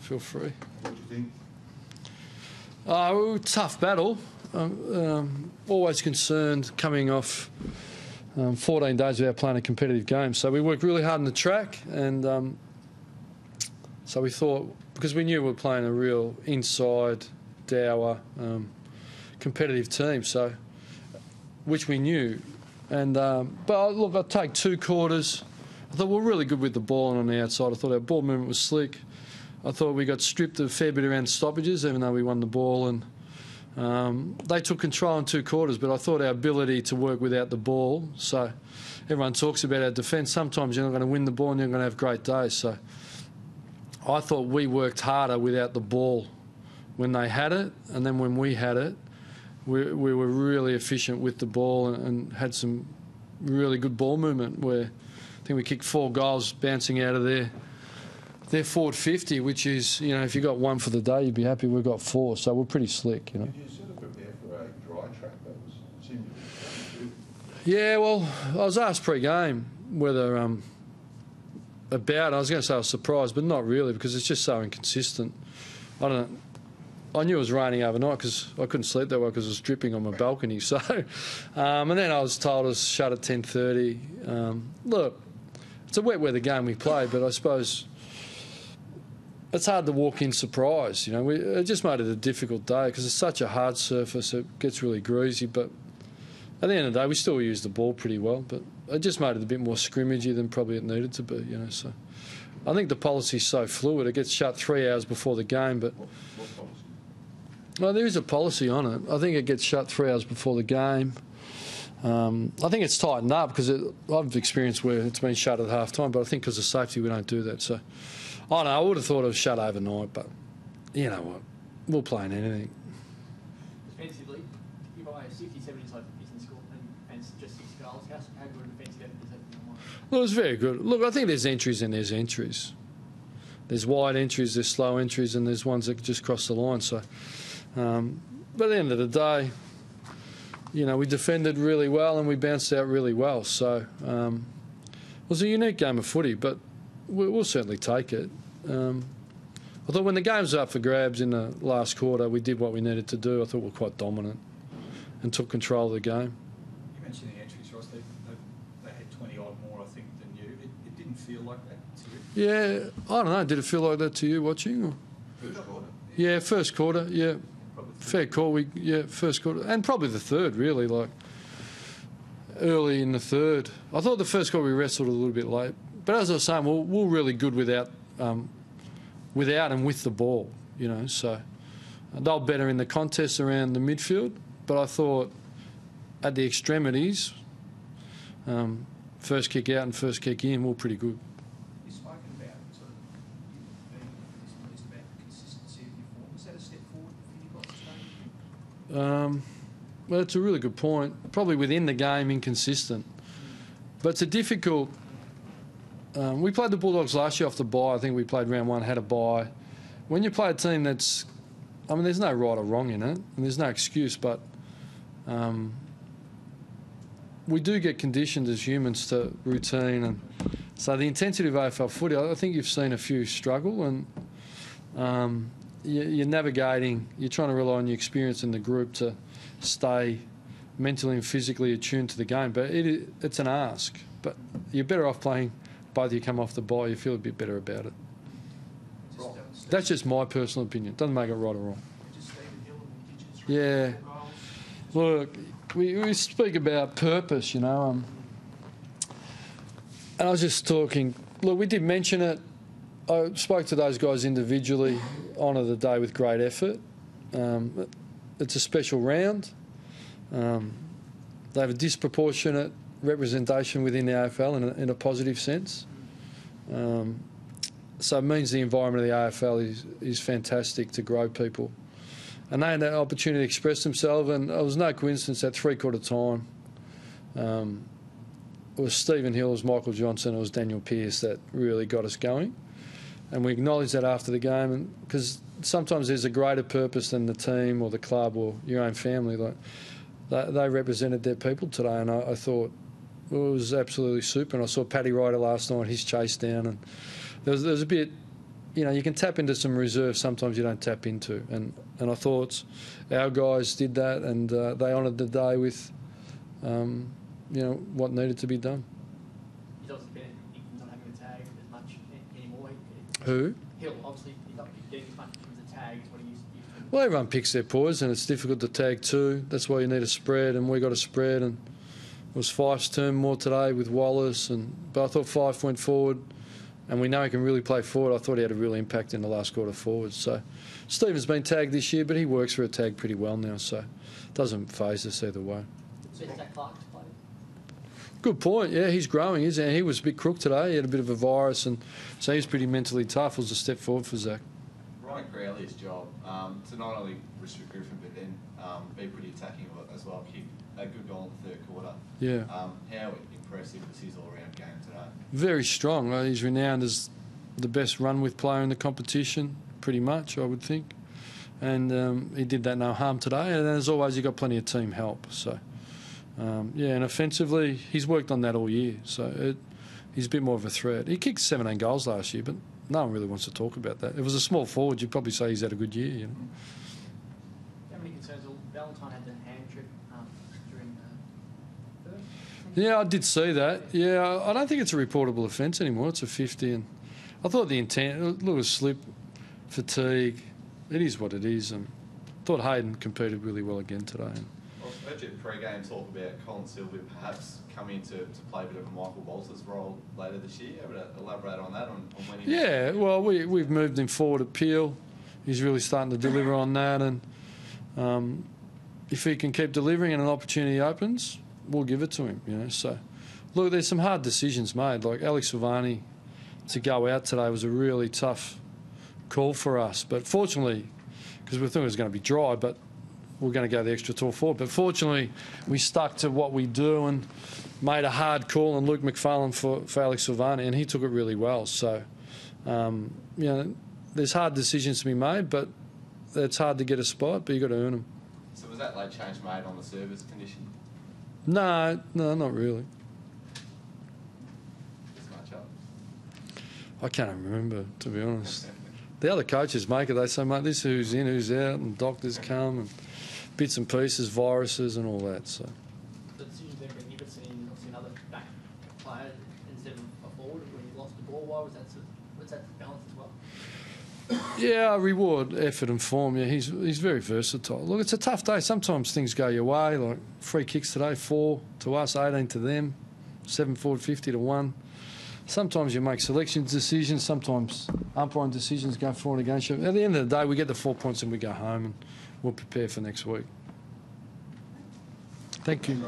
Feel free. What do you think? Tough battle. Always concerned coming off 14 days without playing a competitive game. So we worked really hard on the track, and so we thought, because we knew we were playing a real inside, dour, competitive team, so which we knew. And but look, I'd take 2 quarters. I thought we were really good with the ball and on the outside. I thought our ball movement was slick. I thought we got stripped a fair bit around stoppages, even though we won the ball. And they took control in 2 quarters, but I thought our ability to work without the ball. So everyone talks about our defence. Sometimes you're not going to win the ball and you're going to have great days. So I thought we worked harder without the ball when they had it, and then when we had it, we were really efficient with the ball and had some really good ball movement where I think we kicked 4 goals bouncing out of their forward 50, which is, you know, if you got 1 for the day, you'd be happy. We've got 4, so we're pretty slick, you know. Did you sort of prepare for a dry track? That seemed to be Yeah, well, I was asked pre-game whether about. I was going to say I was surprised, but not really, because it's just so inconsistent. I knew it was raining overnight because I couldn't sleep that well because it was dripping on my balcony. So, and then I was told it was shut at 10:30. Look, it's a wet weather game we played, but I suppose it's hard to walk in surprised. You know, it just made it a difficult day because it's such a hard surface. It gets really greasy, but at the end of the day, we still used the ball pretty well. But it just made it a bit more scrimmagey than probably it needed to be. You know, so I think the policy's so fluid. It gets shut 3 hours before the game, but. What policy? Well, there is a policy on it. I think it gets shut 3 hours before the game. I think it's tightened up because I've experienced where it's been shut at half-time, but I think because of safety we don't do that. So, I don't know, I would have thought it was shut overnight, but you know what, we'll play in anything. Defensively, you buy 67 inside the business score and it's just 6 goals. How good a defensive effort is that? Well, it was very good. Look, I think there's entries and there's entries. There's wide entries, there's slow entries, and there's ones that just cross the line. So. But at the end of the day, you know, we defended really well and we bounced out really well. So it was a unique game of footy, but we'll certainly take it. I thought when the game was up for grabs in the last quarter, we did what we needed to do. I thought we were quite dominant and took control of the game. You mentioned the entries, Ross. They had 20-odd more, I think, than you. It didn't feel like that to you? Yeah, I don't know. Did it feel like that to you watching? Or? First quarter. Yeah, first quarter, yeah. Fair call, first quarter. And probably the third, really, like early in the third. I thought the first quarter we wrestled a little bit late. But as I was saying, we're really good without and with the ball, you know. So they were better in the contests around the midfield. But I thought at the extremities, first kick out and first kick in, we were pretty good. You've spoken about sort of being about consistency of your form. Is that a step forward for you guys today? Well, it's a really good point. Probably within the game, inconsistent. But it's a difficult... we played the Bulldogs last year off the bye. I think we played round 1, had a bye. When you play a team that's... I mean, there's no right or wrong in it, and there's no excuse, but we do get conditioned as humans to routine. And so the intensity of AFL footy, I think you've seen a few struggle, and you're navigating, you're trying to rely on your experience in the group to stay mentally and physically attuned to the game. But it's an ask. But you're better off playing both you come off the bye, you feel a bit better about it. That's just my personal opinion. Doesn't make it right or wrong. Yeah. Look, we speak about purpose, you know. And I was just talking... Look, we did mention it. I spoke to those guys individually, honour the day with great effort. It's a special round. They have a disproportionate representation within the AFL in a positive sense. So it means the environment of the AFL is fantastic to grow people. And they had that opportunity to express themselves, and it was no coincidence at three-quarter time it was Stephen Hill, it was Michael Johnson, it was Daniel Pearce that really got us going. And we acknowledged that after the game, because sometimes there's a greater purpose than the team or the club or your own family. Like they represented their people today, and I thought, well, it was absolutely super. And I saw Paddy Ryder last night, his chase down, and there was a bit you know, you can tap into some reserves sometimes you don't tap into. And I thought our guys did that, and they honoured the day with, you know, what needed to be done. He's obviously been not having a tag as much anymore. Who? Hill, obviously, he's not getting as much as a tag as what he used to. Well, everyone picks their poison. It's difficult to tag two. That's why you need a spread, and we got a spread. And it was Fife's turn more today with Wallace, but I thought Fife went forward, and we know he can really play forward. I thought he had a real impact in the last quarter forward. So Stephen's been tagged this year, but he works for a tag pretty well now, so it doesn't faze us either way. So is that Clark's played? Good point. Yeah, he's growing, isn't he? He was a bit crook today. He had a bit of a virus, and so he's pretty mentally tough. It was a step forward for Zach. Ryan Crowley's job to not only restrict Griffin, but then be pretty attacking as well. Kick a good goal in the third quarter. Yeah. How impressive was his all-round game today? Very strong. He's renowned as the best run-with player in the competition, pretty much, I would think. And he did that no harm today. And as always, he got plenty of team help. So, yeah, and offensively, he's worked on that all year. So he's a bit more of a threat. He kicked 17 goals last year, but no one really wants to talk about that. If it was a small forward, you'd probably say he's had a good year, you know. How many concerns? Valentine had the hand trip during the third? Yeah, I did see that. Yeah, I don't think it's a reportable offence anymore. It's a 50. And I thought the intent, look, a slip, fatigue, it is what it is. And I thought Hayden competed really well again today. Well, I've heard you pre-game talk about Colin Sylvia perhaps coming to play a bit of a Michael Walters role later this year. Able to elaborate on that, on when he... Yeah, well, we've moved him forward at Peel. He's really starting to deliver on that. And if he can keep delivering and an opportunity opens, we'll give it to him, you know. So, look, there's some hard decisions made. Like Alex Silvani to go out today was a really tough call for us. But fortunately, because we thought it was going to be dry, but we're going to go the extra tall forward. But fortunately, we stuck to what we do and made a hard call on Luke McFarlane for Alex Silvani, and he took it really well. So, you know, there's hard decisions to be made, but it's hard to get a spot, but you've got to earn them. So was that late change made on the service condition? No, not really. Just much up. I can't remember, to be honest. The other coaches make it. They say, mate, this who's in, who's out, and doctors come, and bits and pieces, viruses, and all that. So. The decisions there, but you've seen obviously another back player instead of a forward when you lost the ball. Why was that? Was that balance as well? Yeah, I reward effort and form. Yeah, he's very versatile. Look, it's a tough day. Sometimes things go your way. Like free kicks today, 4 to us, 18 to them, 7 forward, 50 to 1. Sometimes you make selection decisions. Sometimes umpiring decisions go forward against you. At the end of the day, we get the 4 points and we go home, and we'll prepare for next week. Thank you.